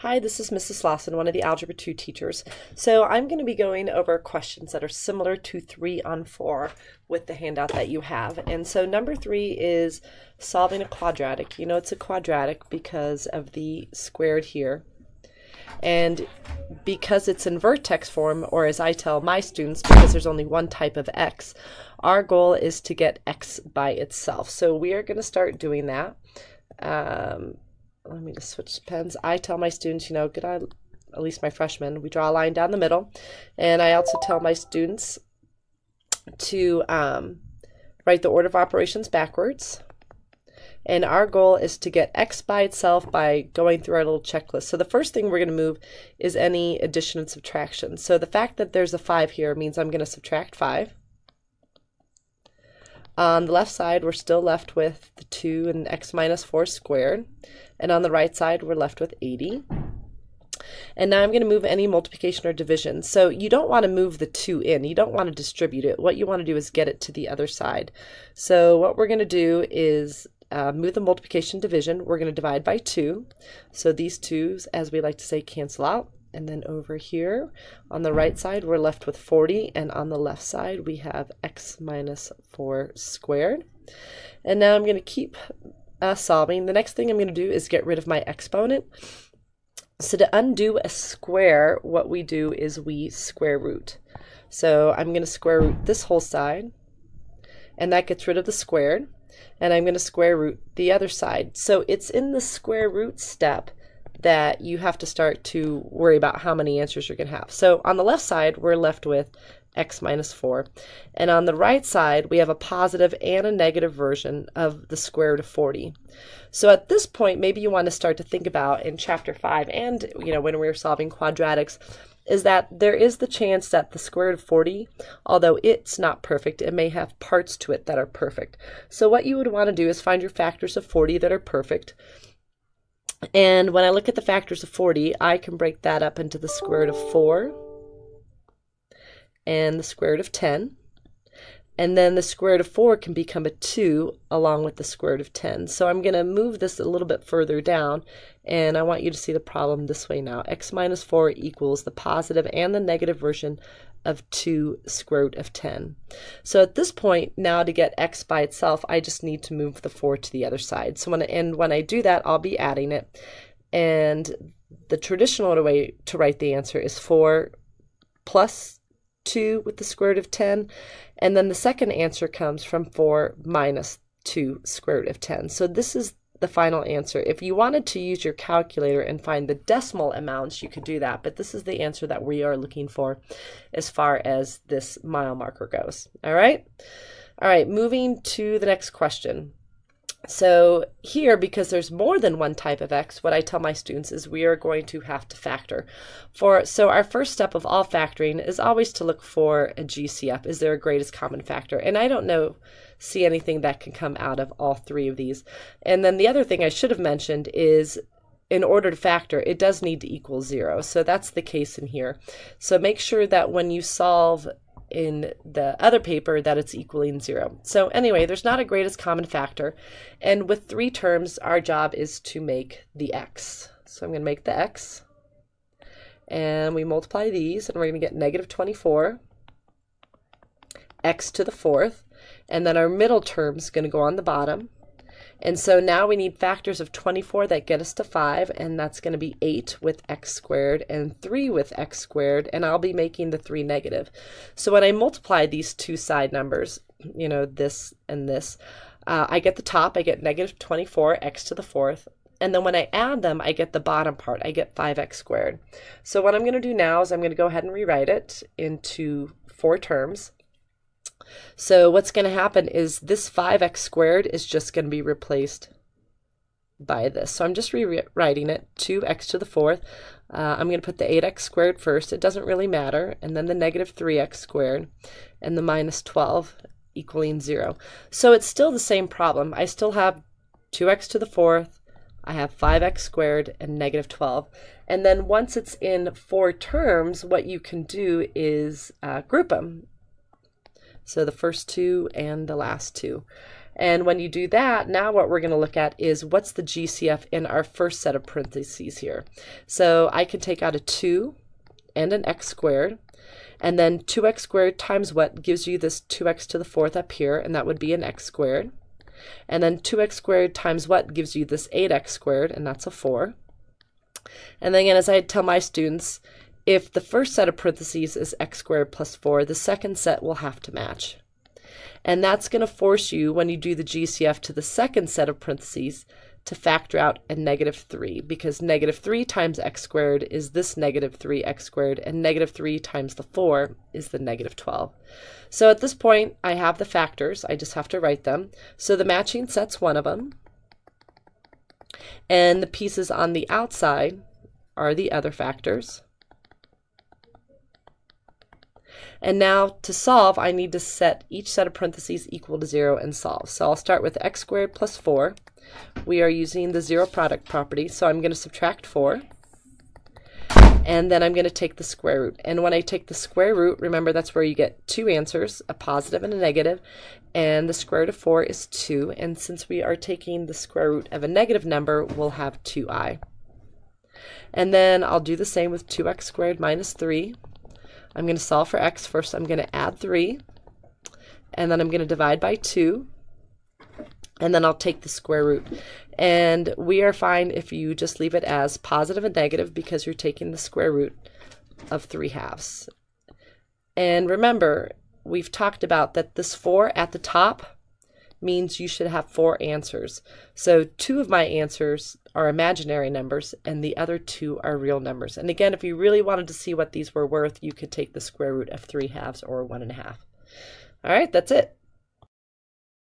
Hi, this is Mrs. Lawson, one of the Algebra 2 teachers. So I'm going to be going over questions that are similar to 3 on 4 with the handout that you have. And so number 3 is solving a quadratic. You know it's a quadratic because of the squared here. And because it's in vertex form, or as I tell my students, because there's only one type of x, our goal is to get x by itself. So we are going to start doing that. Let me just switch pens. I tell my students, at least my freshmen, we draw a line down the middle. And I also tell my students to write the order of operations backwards. And our goal is to get x by itself by going through our little checklist. So the first thing we're going to move is any addition and subtraction. So the fact that there's a 5 here means I'm going to subtract 5. On the left side, we're still left with the 2 and x minus 4 squared. And on the right side, we're left with 80. And now I'm going to move any multiplication or division. So you don't want to move the 2 in. You don't want to distribute it. What you want to do is get it to the other side. So what we're going to do is move the multiplication division. We're going to divide by 2. So these 2's, as we like to say, cancel out. And then over here on the right side, we're left with 40. And on the left side, we have x minus 4 squared. And now I'm going to keep solving. The next thing I'm going to do is get rid of my exponent. So to undo a square, what we do is we square root. So I'm going to square root this whole side. And that gets rid of the squared. And I'm going to square root the other side. So it's in the square root step that you have to start to worry about how many answers you're going to have. So on the left side, we're left with x minus 4. And on the right side, we have a positive and a negative version of the square root of 40. So at this point, maybe you want to start to think about in chapter 5 and, when we were solving quadratics, is that there is the chance that the square root of 40, although it's not perfect, it may have parts to it that are perfect. So what you would want to do is find your factors of 40 that are perfect. And when I look at the factors of 40, I can break that up into the square root of 4 and the square root of 10. And then the square root of 4 can become a 2 along with the square root of 10. So I'm going to move this a little bit further down, and I want you to see the problem this way now. X minus 4 equals the positive and the negative version of 2 square root of 10. So at this point, now to get x by itself, I just need to move the 4 to the other side. So when I do that, I'll be adding it. And the traditional way to write the answer is 4 plus 2 with the square root of 10. And then the second answer comes from 4 minus 2 square root of 10. So this is the final answer. If you wanted to use your calculator and find the decimal amounts, you could do that, but this is the answer that we are looking for as far as this mile marker goes. All right, moving to the next question. So here, because there's more than one type of x, what I tell my students is we are going to have to factor. So our first step of all factoring is always to look for a GCF. Is there a greatest common factor? And I don't see anything that can come out of all 3 of these. And then the other thing I should have mentioned is in order to factor, it does need to equal 0. So that's the case in here. So make sure that when you solve in the other paper that it's equaling 0. So anyway, there's not a greatest common factor. And with 3 terms, our job is to make the x. So I'm going to make the x. And we multiply these, and we're going to get negative 24, x to the 4th. And then our middle term is going to go on the bottom. And so now we need factors of 24 that get us to 5, and that's going to be 8 with x squared and 3 with x squared, and I'll be making the 3 negative. So when I multiply these 2 side numbers, this and this, I get the top, I get negative 24, x to the 4th, and then when I add them, I get the bottom part, I get 5x squared. So what I'm going to do now is I'm going to go ahead and rewrite it into 4 terms. So what's going to happen is this 5x squared is just going to be replaced by this. So I'm just rewriting it, 2x to the 4th. I'm going to put the 8x squared first. It doesn't really matter. And then the negative 3x squared and the minus 12 equaling 0. So it's still the same problem. I still have 2x to the 4th. I have 5x squared and negative 12. And then once it's in 4 terms, what you can do is group them. So the first 2 and the last 2. And when you do that, now what we're going to look at is what's the GCF in our first set of parentheses here. So I can take out a 2 and an x squared, and then 2x squared times what gives you this 2x to the 4th up here, and that would be an x squared. And then 2x squared times what gives you this 8x squared, and that's a 4. And then again, as I tell my students, if the first set of parentheses is x squared plus 4, the second set will have to match. And that's going to force you, when you do the GCF to the second set of parentheses, to factor out a -3, because -3 times x squared is this -3x squared, and -3 times the 4 is the -12. So at this point, I have the factors. I just have to write them. So the matching set's one of them, and the pieces on the outside are the other factors. And now to solve, I need to set each set of parentheses equal to 0 and solve. So I'll start with x squared plus 4. We are using the zero product property, so I'm going to subtract 4. And then I'm going to take the square root. And when I take the square root, remember that's where you get two answers, a positive and a negative. And the square root of 4 is 2. And since we are taking the square root of a negative number, we'll have 2i. And then I'll do the same with 2x squared minus 3. I'm going to solve for x. First I'm going to add 3, and then I'm going to divide by 2, and then I'll take the square root. And we are fine if you just leave it as positive and negative because you're taking the square root of 3/2. And remember, we've talked about that this 4 at the top means you should have 4 answers. So 2 of my answers are imaginary numbers and the other 2 are real numbers. And again, if you really wanted to see what these were worth, you could take the square root of 3/2 or 1 1/2. All right, that's it.